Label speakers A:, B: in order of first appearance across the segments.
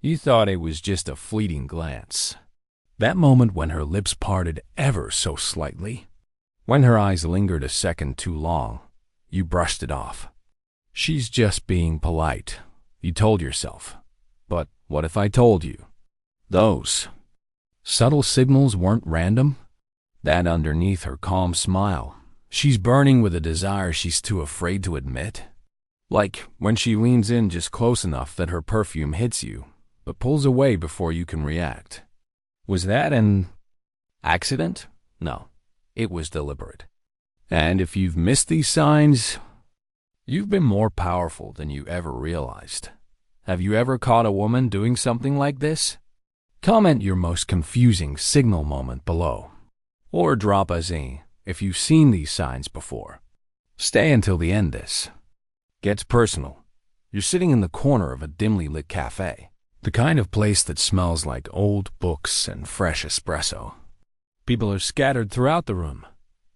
A: You thought it was just a fleeting glance. That moment when her lips parted ever so slightly, when her eyes lingered a second too long, you brushed it off. She's just being polite, you told yourself. But what if I told you? Those subtle signals weren't random? That underneath her calm smile, she's burning with a desire she's too afraid to admit? Like when she leans in just close enough that her perfume hits you, but pulls away before you can react. Was that an accident? No, it was deliberate. And if you've missed these signs, you've been more powerful than you ever realized. Have you ever caught a woman doing something like this? Comment your most confusing signal moment below. Or drop us in if you've seen these signs before. Stay until the end this gets personal. You're sitting in the corner of a dimly lit cafe. The kind of place that smells like old books and fresh espresso. People are scattered throughout the room,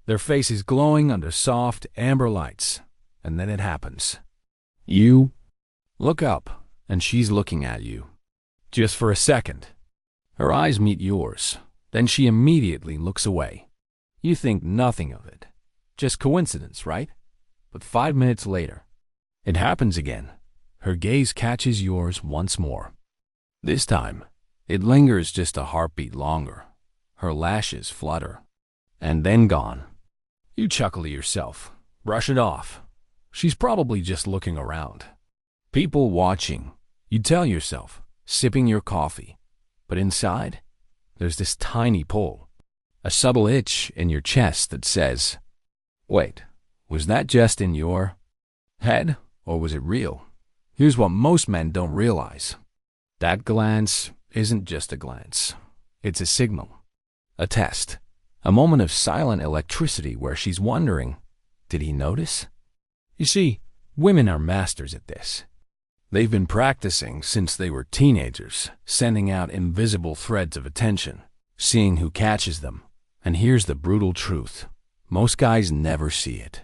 A: their faces glowing under soft amber lights. And then it happens. You look up, and she's looking at you. Just for a second. Her eyes meet yours. Then she immediately looks away. You think nothing of it. Just coincidence, right? But 5 minutes later, it happens again. Her gaze catches yours once more. This time, it lingers just a heartbeat longer. Her lashes flutter. And then gone. You chuckle to yourself. Brush it off. She's probably just looking around. People watching. You tell yourself, sipping your coffee. But inside, there's this tiny pull. A subtle itch in your chest that says, wait, was that just in your head, or was it real? Here's what most men don't realize. That glance isn't just a glance. It's a signal, a test, a moment of silent electricity where she's wondering, did he notice? You see, women are masters at this. They've been practicing since they were teenagers, sending out invisible threads of attention, seeing who catches them. And here's the brutal truth. Most guys never see it.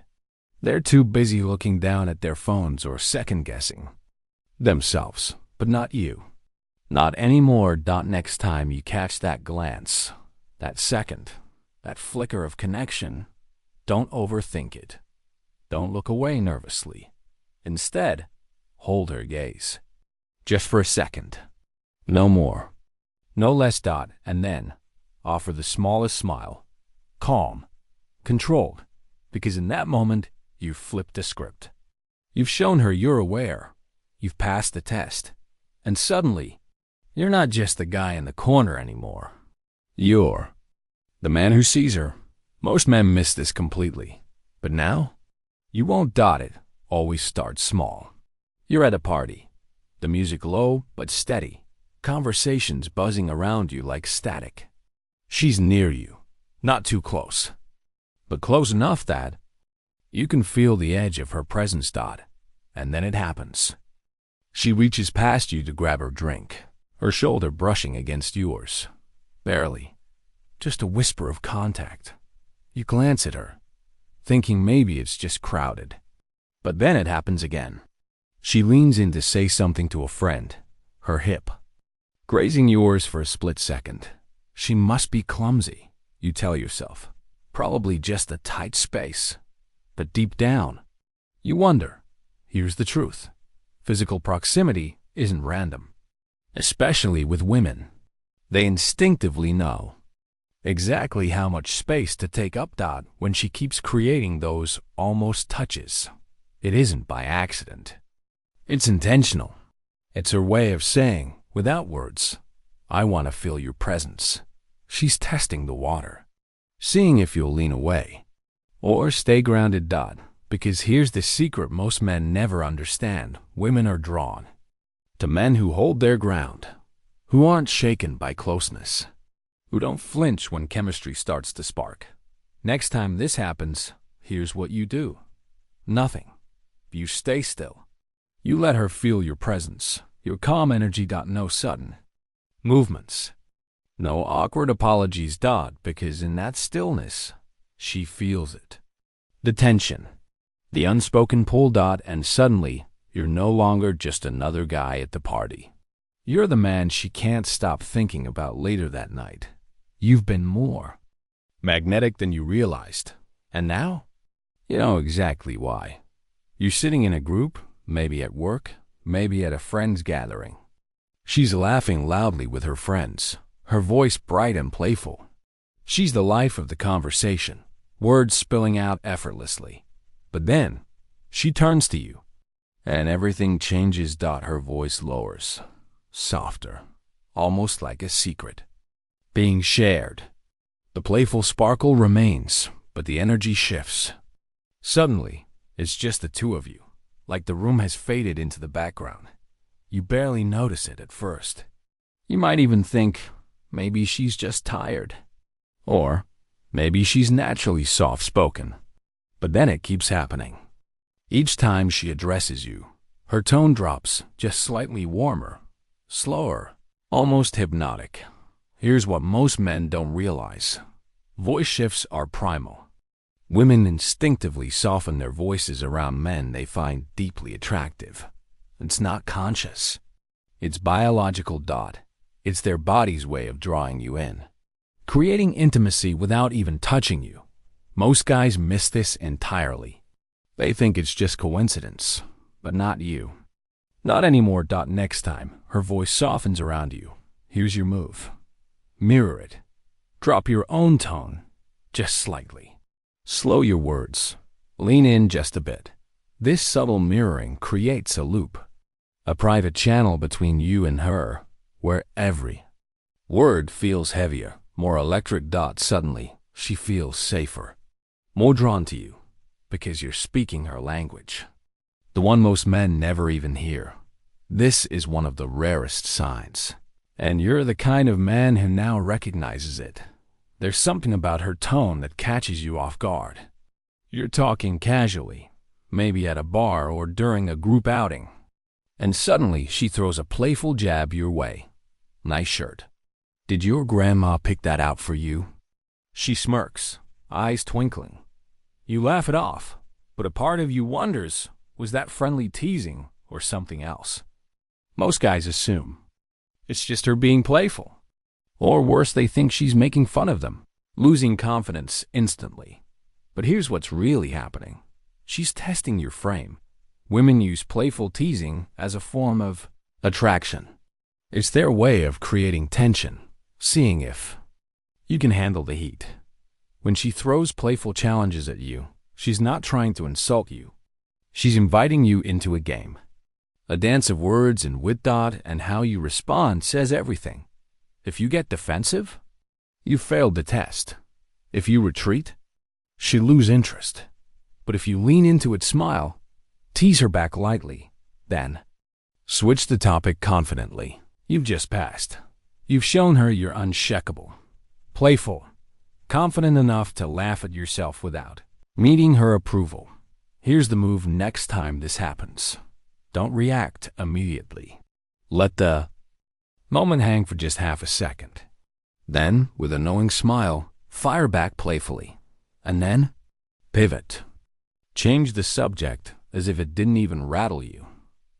A: They're too busy looking down at their phones or second-guessing themselves, but not you. Not anymore. Next time you catch that glance, that second, that flicker of connection, don't overthink it. Don't look away nervously. Instead, hold her gaze. Just for a second. No more. No less. And then, offer the smallest smile. Calm. Controlled. Because in that moment, you've flipped the script. You've shown her you're aware. You've passed the test. And suddenly, you're not just the guy in the corner anymore. You're the man who sees her. Most men miss this completely. But now, you won't. It always starts small. You're at a party. The music low but steady. Conversations buzzing around you like static. She's near you. Not too close. But close enough that you can feel the edge of her presence. And then it happens. She reaches past you to grab her drink, her shoulder brushing against yours. Barely. Just a whisper of contact. You glance at her, thinking maybe it's just crowded. But then it happens again. She leans in to say something to a friend, her hip grazing yours for a split second. She must be clumsy, you tell yourself. Probably just a tight space. But deep down, you wonder. Here's the truth. Physical proximity isn't random. Especially with women. They instinctively know exactly how much space to take up. When she keeps creating those almost touches. It isn't by accident. It's intentional. It's her way of saying, without words, I want to feel your presence. She's testing the water, seeing if you'll lean away or stay grounded. Because here's the secret most men never understand. Women are drawn to men who hold their ground, who aren't shaken by closeness, who don't flinch when chemistry starts to spark. Next time this happens, here's what you do. Nothing. You stay still. You let her feel your presence, your calm energy. No sudden movements. No awkward apologies. Because in that stillness, she feels it. The tension. The unspoken pull. And suddenly, you're no longer just another guy at the party. You're the man she can't stop thinking about later that night. You've been more magnetic than you realized. And now? You know exactly why. You're sitting in a group, maybe at work, maybe at a friend's gathering. She's laughing loudly with her friends, her voice bright and playful. She's the life of the conversation, words spilling out effortlessly. But then, she turns to you, and everything changes. Her voice lowers, softer, almost like a secret being shared. The playful sparkle remains, but the energy shifts. Suddenly, it's just the two of you, like the room has faded into the background. You barely notice it at first. You might even think, maybe she's just tired. Or maybe she's naturally soft-spoken. But then it keeps happening. Each time she addresses you, her tone drops just slightly warmer, slower, almost hypnotic. Here's what most men don't realize. Voice shifts are primal. Women instinctively soften their voices around men they find deeply attractive. It's not conscious. It's biological. It's their body's way of drawing you in, creating intimacy without even touching you. Most guys miss this entirely. They think it's just coincidence, but not you. Not anymore. Next time her voice softens around you, here's your move. Mirror it. Drop your own tone, just slightly. Slow your words. Lean in just a bit. This subtle mirroring creates a loop, a private channel between you and her, where every word feels heavier, more electric. Suddenly, she feels safer, more drawn to you, because you're speaking her language, the one most men never even hear. This is one of the rarest signs, and you're the kind of man who now recognizes it. There's something about her tone that catches you off guard. You're talking casually, maybe at a bar or during a group outing, and suddenly she throws a playful jab your way. Nice shirt. Did your grandma pick that out for you? She smirks, eyes twinkling. You laugh it off, but a part of you wonders, was that friendly teasing or something else? Most guys assume it's just her being playful. Or worse, they think she's making fun of them, losing confidence instantly. But here's what's really happening. She's testing your frame. Women use playful teasing as a form of attraction. It's their way of creating tension, seeing if you can handle the heat. When she throws playful challenges at you, she's not trying to insult you. She's inviting you into a game. A dance of words and wit. And how you respond says everything. If you get defensive, you failed the test. If you retreat, she lose interest. But if you lean into it, smile, tease her back lightly, then switch the topic confidently, you've just passed. You've shown her you're unshakable, playful, confident enough to laugh at yourself without needing her approval. Here's the move next time this happens. Don't react immediately. Let the moment hang for just half a second. Then, with a knowing smile, fire back playfully. And then, pivot. Change the subject as if it didn't even rattle you.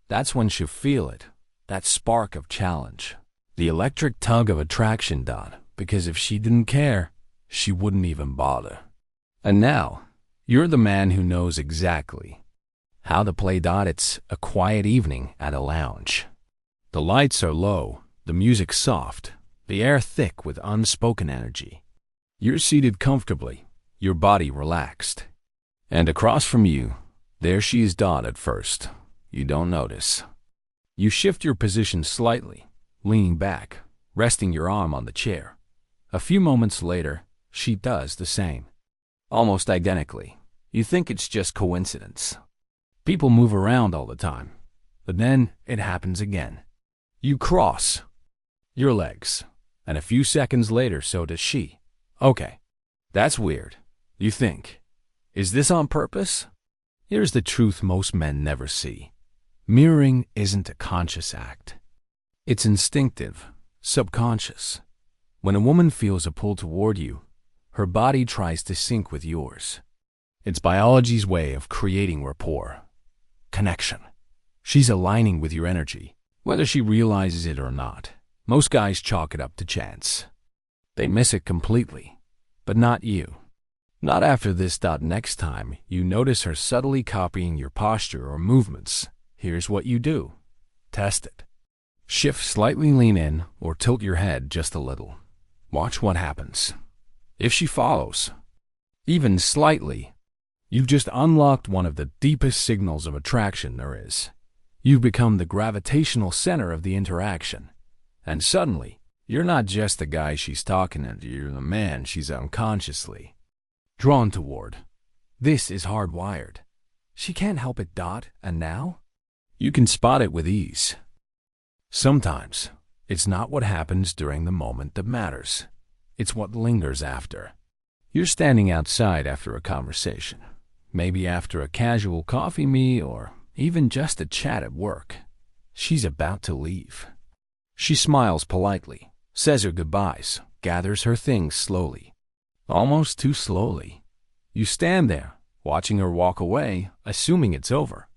A: That's when she'll feel it, that spark of challenge, the electric tug of attraction. Because if she didn't care, she wouldn't even bother. And now, you're the man who knows exactly how to play. It's a quiet evening at a lounge. The lights are low, the music soft, the air thick with unspoken energy. You're seated comfortably, your body relaxed. And across from you, there she is. At first, you don't notice. You shift your position slightly, leaning back, resting your arm on the chair. A few moments later, she does the same. Almost identically. You think it's just coincidence. People move around all the time. But then it happens again. You cross your legs, and a few seconds later, so does she. Okay, that's weird. You think, is this on purpose? Here's the truth most men never see. Mirroring isn't a conscious act. It's instinctive, subconscious. When a woman feels a pull toward you, her body tries to sync with yours. It's biology's way of creating rapport, connection. She's aligning with your energy, Whether she realizes it or not, most guys chalk it up to chance. They miss it completely, but not you. Not after this. Next time you notice her subtly copying your posture or movements, here's what you do. Test it. Shift slightly, lean in, or tilt your head just a little. Watch what happens. If she follows, even slightly, you've just unlocked one of the deepest signals of attraction there is. You've become the gravitational center of the interaction. And suddenly, you're not just the guy she's talking to, you're the man she's unconsciously drawn toward. This is hardwired. She can't help it. And now? You can spot it with ease. Sometimes, it's not what happens during the moment that matters. It's what lingers after. You're standing outside after a conversation, maybe after a casual coffee meet or even just a chat at work. She's about to leave. She smiles politely, says her goodbyes, gathers her things slowly. Almost too slowly. You stand there, watching her walk away, assuming it's over.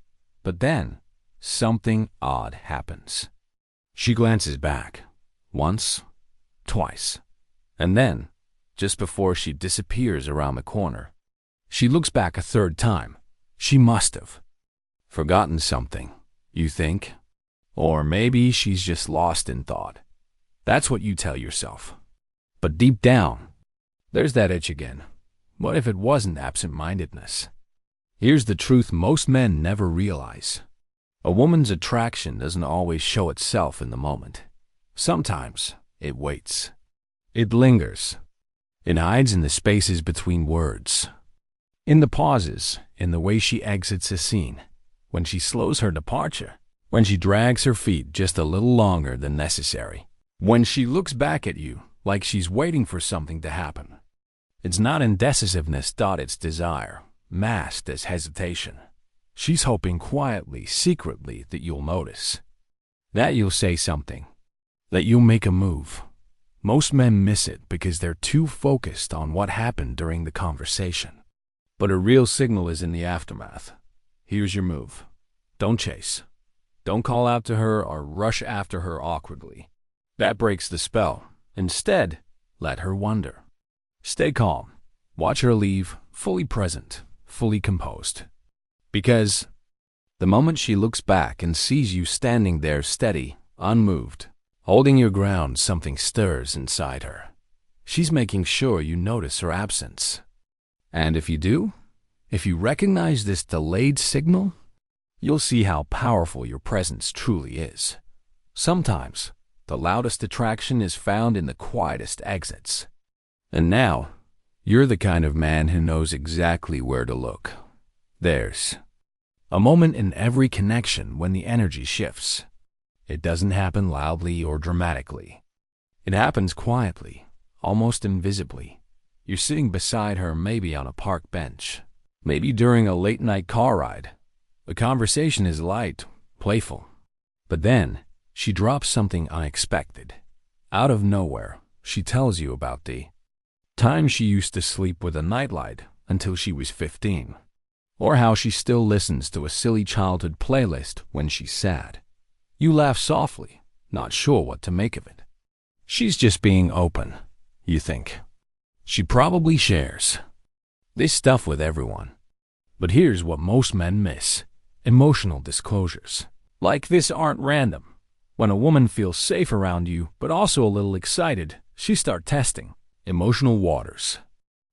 A: But then, something odd happens. She glances back, once, twice, and then, just before she disappears around the corner, she looks back a third time. She must have forgotten something, you think? Or maybe she's just lost in thought. That's what you tell yourself. But deep down, there's that itch again. What if it wasn't absent-mindedness? Here's the truth most men never realize. A woman's attraction doesn't always show itself in the moment. Sometimes it waits. It lingers. It hides in the spaces between words. In the pauses, in the way she exits a scene, when she slows her departure, when she drags her feet just a little longer than necessary, when she looks back at you like she's waiting for something to happen. It's not indecisiveness. It's desire, masked as hesitation. She's hoping quietly, secretly, that you'll notice, that you'll say something, that you'll make a move. Most men miss it because they're too focused on what happened during the conversation. But a real signal is in the aftermath. Here's your move. Don't chase. Don't call out to her or rush after her awkwardly. That breaks the spell. Instead, let her wonder. Stay calm. Watch her leave, fully present, fully composed. Because the moment she looks back and sees you standing there steady, unmoved, holding your ground, something stirs inside her. She's making sure you notice her absence. And if you do, if you recognize this delayed signal, you'll see how powerful your presence truly is. Sometimes, the loudest attraction is found in the quietest exits. And now, you're the kind of man who knows exactly where to look. There's a moment in every connection when the energy shifts. It doesn't happen loudly or dramatically. It happens quietly, almost invisibly. You're sitting beside her, maybe on a park bench, maybe during a late-night car ride. The conversation is light, playful. But then, she drops something unexpected. Out of nowhere, she tells you about the time she used to sleep with a nightlight until she was 15. Or how she still listens to a silly childhood playlist when she's sad. You laugh softly, not sure what to make of it. She's just being open, you think. She probably shares this stuff with everyone. But here's what most men miss. Emotional disclosures. Like this aren't random. When a woman feels safe around you, but also a little excited, she starts testing emotional waters.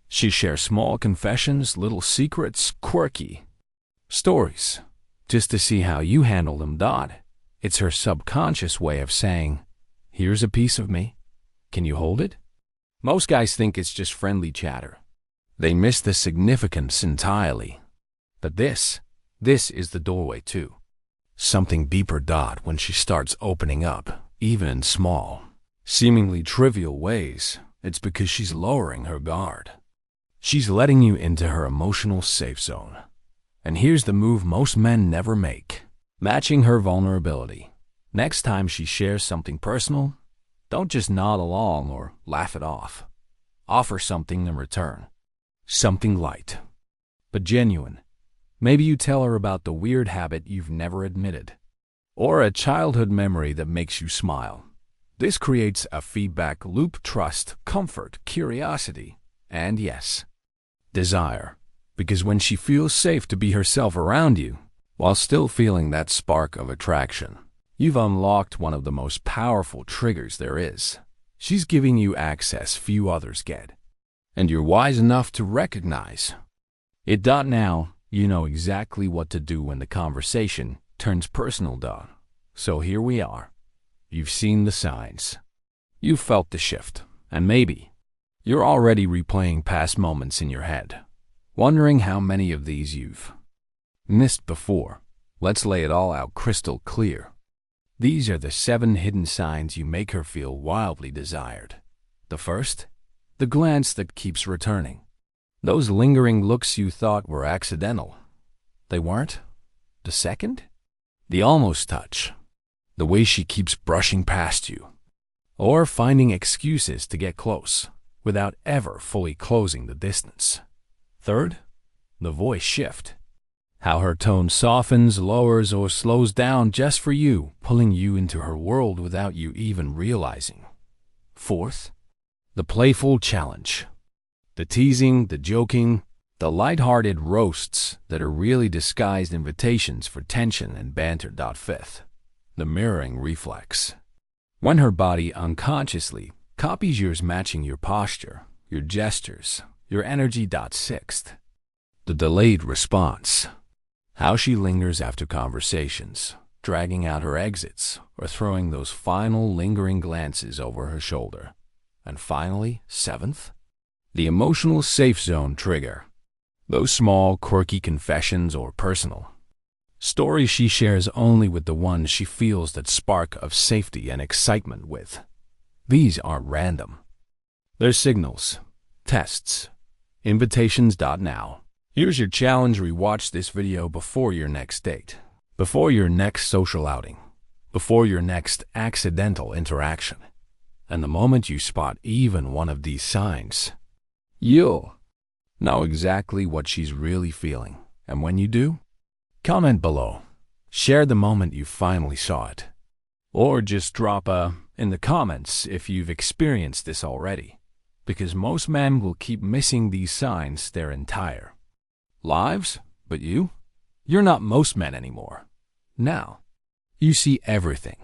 A: She shares small confessions, little secrets, quirky stories, just to see how you handle them. It's her subconscious way of saying, here's a piece of me. Can you hold it? Most guys think it's just friendly chatter. They miss the significance entirely. But this is the doorway too. Something deeper. When she starts opening up, even in small, seemingly trivial ways, it's because she's lowering her guard. She's letting you into her emotional safe zone. And here's the move most men never make. Matching her vulnerability. Next time she shares something personal, don't just nod along or laugh it off. Offer something in return. Something light, but genuine. Maybe you tell her about the weird habit you've never admitted. or a childhood memory that makes you smile. This creates a feedback loop: trust, comfort, curiosity, and yes, desire. Because when she feels safe to be herself around you, while still feeling that spark of attraction, you've unlocked one of the most powerful triggers there is. She's giving you access few others get, and you're wise enough to recognize it. Now, you know exactly what to do when the conversation turns personal. So here we are. You've seen the signs. You've felt the shift, and maybe you're already replaying past moments in your head, wondering how many of these you've missed before. Let's lay it all out crystal clear. These are the 7 hidden signs you make her feel wildly desired. The first, the glance that keeps returning. Those lingering looks you thought were accidental. They weren't. The second, the almost touch. The way she keeps brushing past you, or finding excuses to get close without ever fully closing the distance. Third, the voice shift. How her tone softens, lowers, or slows down just for you, pulling you into her world without you even realizing. Fourth, the playful challenge. The teasing, the joking, the light-hearted roasts that are really disguised invitations for tension and banter. Fifth, the mirroring reflex. When her body unconsciously copies yours, matching your posture, your gestures, your energy. Sixth, the delayed response. How she lingers after conversations, dragging out her exits, or throwing those final lingering glances over her shoulder. And finally, seventh, the emotional safe zone trigger. Those small, quirky confessions or personal stories she shares only with the ones she feels that spark of safety and excitement with. These aren't random. They're signals, tests, invitations. Now, here's your challenge. Rewatch this video before your next date, before your next social outing, before your next accidental interaction. And the moment you spot even one of these signs, you'll know exactly what she's really feeling. And when you do, comment below. Share the moment you finally saw it. Or just drop a in the comments if you've experienced this already. Because most men will keep missing these signs their entire lives, but you're not most men anymore. Now, you see everything.